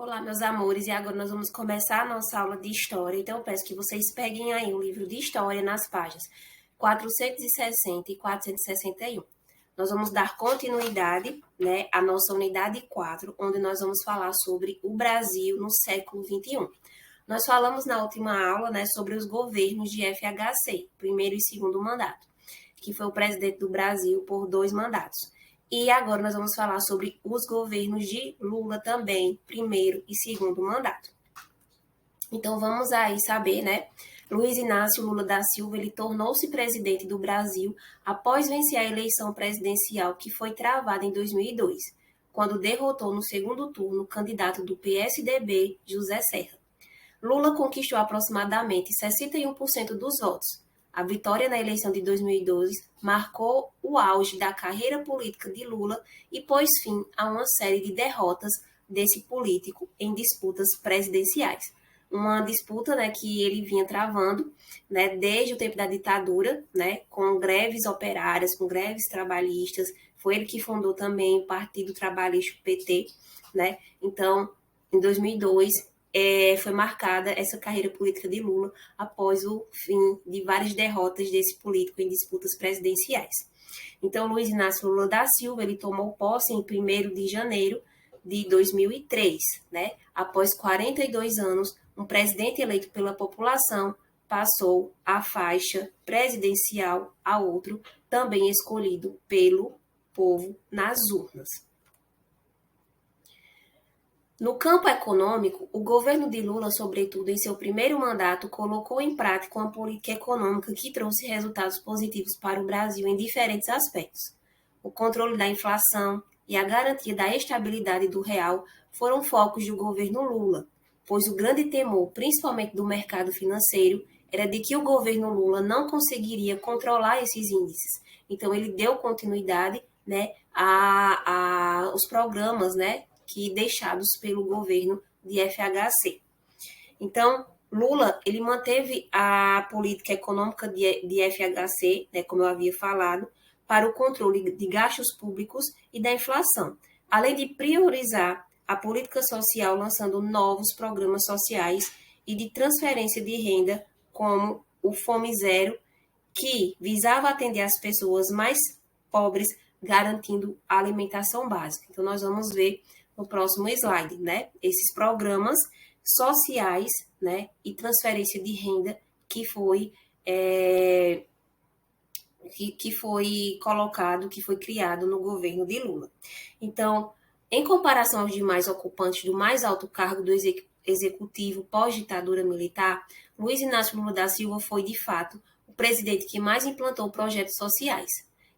Olá, meus amores, e agora nós vamos começar a nossa aula de História. Então, eu peço que vocês peguem aí o livro de História nas páginas 460 e 461. Nós vamos dar continuidade, à nossa unidade 4, onde nós vamos falar sobre o Brasil no século XXI. Nós falamos na última aula, sobre os governos de FHC, primeiro e segundo mandato, que foi o presidente do Brasil por 2 mandatos. E agora nós vamos falar sobre os governos de Lula também, primeiro e segundo mandato. Então vamos aí saber, Luiz Inácio Lula da Silva, ele tornou-se presidente do Brasil após vencer a eleição presidencial que foi travada em 2002, quando derrotou no segundo turno o candidato do PSDB, José Serra. Lula conquistou aproximadamente 61% dos votos. A vitória na eleição de 2012 marcou o auge da carreira política de Lula e pôs fim a uma série de derrotas desse político em disputas presidenciais. Uma disputa que ele vinha travando desde o tempo da ditadura, com greves operárias, com greves trabalhistas. Foi ele que fundou também o Partido Trabalhista, o PT. Então, em 2002, foi marcada essa carreira política de Lula após o fim de várias derrotas desse político em disputas presidenciais. Então, Luiz Inácio Lula da Silva, ele tomou posse em 1º de janeiro de 2003, Após 42 anos, um presidente eleito pela população passou a faixa presidencial a outro, também escolhido pelo povo nas urnas. No campo econômico, o governo de Lula, sobretudo em seu primeiro mandato, colocou em prática uma política econômica que trouxe resultados positivos para o Brasil em diferentes aspectos. O controle da inflação e a garantia da estabilidade do real foram focos do governo Lula, pois o grande temor, principalmente do mercado financeiro, era de que o governo Lula não conseguiria controlar esses índices. Então, ele deu continuidade aos programas, que deixados pelo governo de FHC. Então, Lula, ele manteve a política econômica de FHC, como eu havia falado, para o controle de gastos públicos e da inflação, além de priorizar a política social lançando novos programas sociais e de transferência de renda, como o Fome Zero, que visava atender as pessoas mais pobres, garantindo a alimentação básica. Então, nós vamos ver no próximo slide, esses programas sociais, e transferência de renda que foi colocado, que foi criado no governo de Lula. Então, em comparação aos demais ocupantes do mais alto cargo do executivo pós-ditadura militar, Luiz Inácio Lula da Silva foi, de fato, o presidente que mais implantou projetos sociais.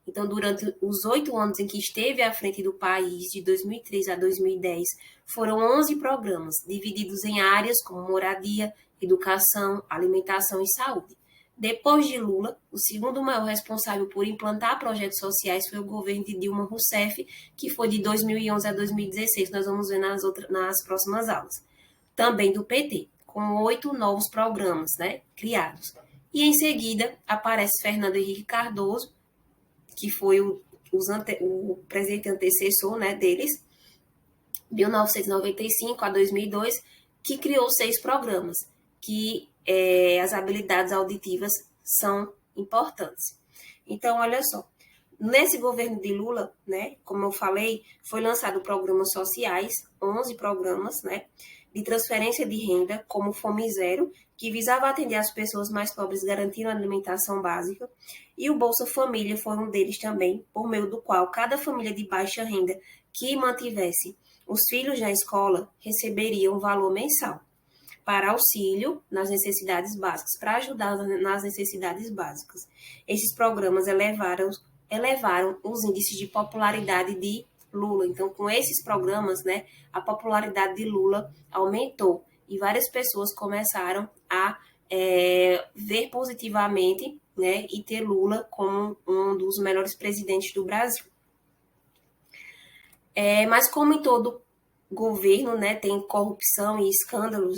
Então, durante os 8 anos em que esteve à frente do país, de 2003 a 2010, foram 11 programas, divididos em áreas como moradia, educação, alimentação e saúde. Depois de Lula, o segundo maior responsável por implantar projetos sociais foi o governo de Dilma Rousseff, que foi de 2011 a 2016, nós vamos ver nas próximas aulas. Também do PT, com 8 novos programas criados. E em seguida aparece Fernando Henrique Cardoso, que foi o presidente antecessor deles, 1995 a 2002, que criou 6 programas, que as habilidades auditivas são importantes. Então, olha só, nesse governo de Lula, como eu falei, foi lançado programas sociais, 11 programas, de transferência de renda, como o Fome Zero, que visava atender as pessoas mais pobres, garantindo a alimentação básica, e o Bolsa Família foi um deles também, por meio do qual cada família de baixa renda que mantivesse os filhos na escola receberia um valor mensal para auxílio nas necessidades básicas, para ajudar nas necessidades básicas. Esses programas elevaram os índices de popularidade de Lula. Então, com esses programas, a popularidade de Lula aumentou e várias pessoas começaram a ver positivamente, e ter Lula como um dos melhores presidentes do Brasil. Mas como em todo governo, tem corrupção e escândalos,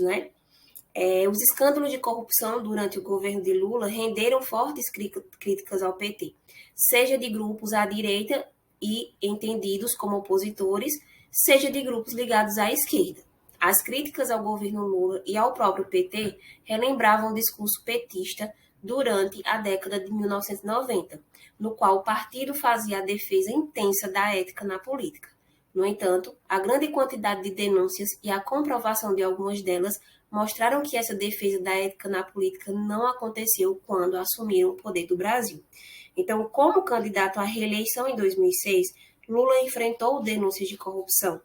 os escândalos de corrupção durante o governo de Lula renderam fortes críticas ao PT, seja de grupos à direita e entendidos como opositores, seja de grupos ligados à esquerda. As críticas ao governo Lula e ao próprio PT relembravam o discurso petista durante a década de 1990, no qual o partido fazia a defesa intensa da ética na política. No entanto, a grande quantidade de denúncias e a comprovação de algumas delas mostraram que essa defesa da ética na política não aconteceu quando assumiram o poder do Brasil. Então, como candidato à reeleição em 2006, Lula enfrentou denúncias de corrupção,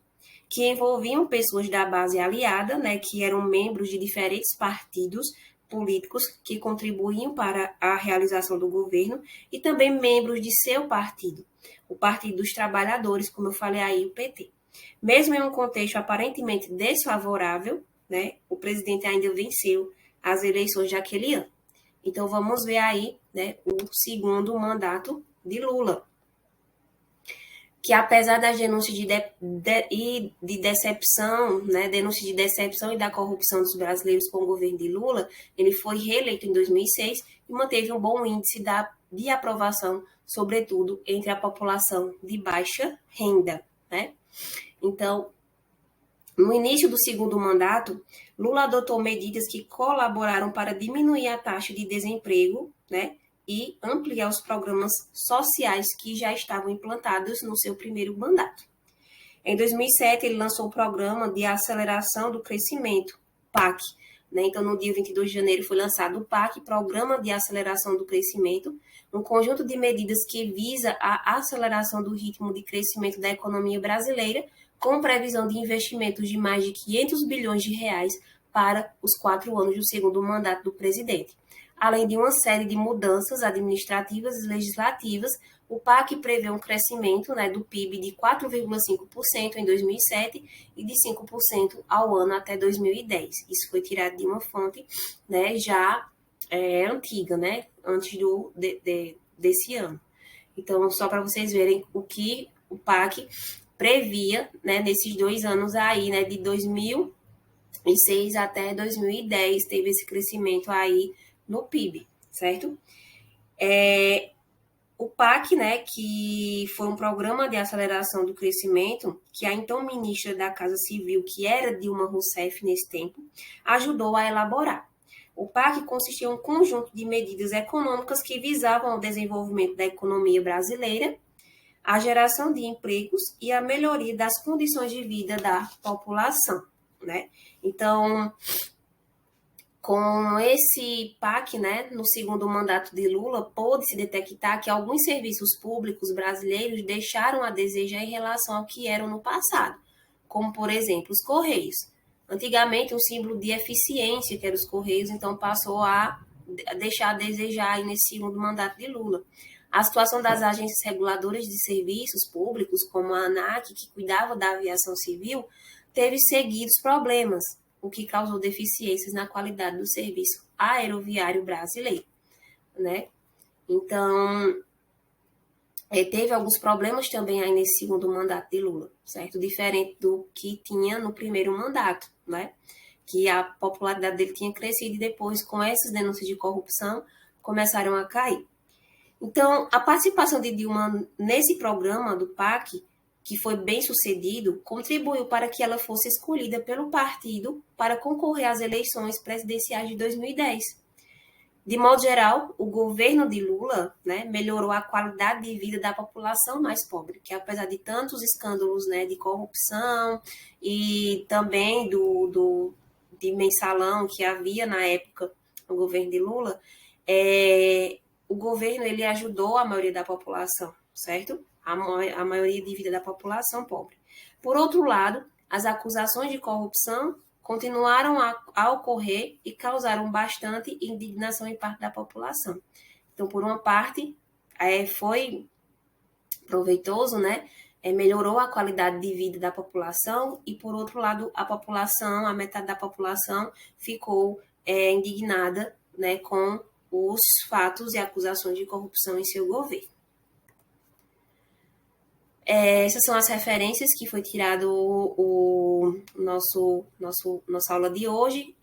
que envolviam pessoas da base aliada, né, que eram membros de diferentes partidos políticos que contribuíam para a realização do governo e também membros de seu partido, o Partido dos Trabalhadores, como eu falei aí, o PT. Mesmo em um contexto aparentemente desfavorável, né, o presidente ainda venceu as eleições daquele ano. Então, vamos ver aí, né, o segundo mandato de Lula, que apesar das denúncias de decepção, né, denúncias de decepção e da corrupção dos brasileiros com o governo de Lula, ele foi reeleito em 2006 e manteve um bom índice de aprovação, sobretudo entre a população de baixa renda, né? Então, no início do segundo mandato, Lula adotou medidas que colaboraram para diminuir a taxa de desemprego, né, e ampliar os programas sociais que já estavam implantados no seu primeiro mandato. Em 2007, ele lançou o Programa de Aceleração do Crescimento, PAC. Né? Então, no dia 22 de janeiro foi lançado o PAC, Programa de Aceleração do Crescimento, um conjunto de medidas que visa a aceleração do ritmo de crescimento da economia brasileira, com previsão de investimentos de mais de 500 bilhões de reais para os 4 anos do segundo mandato do presidente. Além de uma série de mudanças administrativas e legislativas, o PAC prevê um crescimento, né, do PIB de 4,5% em 2007 e de 5% ao ano até 2010. Isso foi tirado de uma fonte, né, já antiga, né, antes desse ano. Então, só para vocês verem o que o PAC previa, né, nesses 2 anos aí, né, de 2006 até 2010, teve esse crescimento aí no PIB, certo? O PAC, né, que foi um programa de aceleração do crescimento, que a então ministra da Casa Civil, que era Dilma Rousseff nesse tempo, ajudou a elaborar. O PAC consistia em um conjunto de medidas econômicas que visavam o desenvolvimento da economia brasileira, a geração de empregos e a melhoria das condições de vida da população, né? Então, com esse PAC, né, no segundo mandato de Lula, pôde-se detectar que alguns serviços públicos brasileiros deixaram a desejar em relação ao que eram no passado, como, por exemplo, os Correios. Antigamente, um símbolo de eficiência, que eram os Correios, então passou a deixar a desejar aí nesse segundo mandato de Lula. A situação das agências reguladoras de serviços públicos, como a ANAC, que cuidava da aviação civil, teve seguidos problemas, o que causou deficiências na qualidade do serviço aeroviário brasileiro, né? Então, teve alguns problemas também aí nesse segundo mandato de Lula, certo? Diferente do que tinha no primeiro mandato, né? Que a popularidade dele tinha crescido e depois, com essas denúncias de corrupção, começaram a cair. Então, a participação de Dilma nesse programa do PAC, que foi bem sucedido, contribuiu para que ela fosse escolhida pelo partido para concorrer às eleições presidenciais de 2010. De modo geral, o governo de Lula, né, melhorou a qualidade de vida da população mais pobre, que apesar de tantos escândalos, né, de corrupção e também de mensalão que havia na época no governo de Lula, o governo ele ajudou a maioria da população, certo? A maioria de vida da população pobre. Por outro lado, as acusações de corrupção continuaram a ocorrer e causaram bastante indignação em parte da população. Então, por uma parte, foi proveitoso, né? Melhorou a qualidade de vida da população e, por outro lado, a metade da população ficou indignada, né, com os fatos e acusações de corrupção em seu governo. Essas são as referências que foi tirado nossa aula de hoje,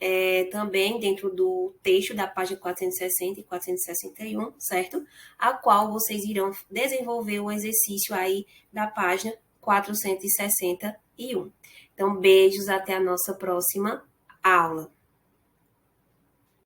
também dentro do texto da página 460 e 461, certo? A qual vocês irão desenvolver o exercício aí da página 461. Então, beijos, até a nossa próxima aula.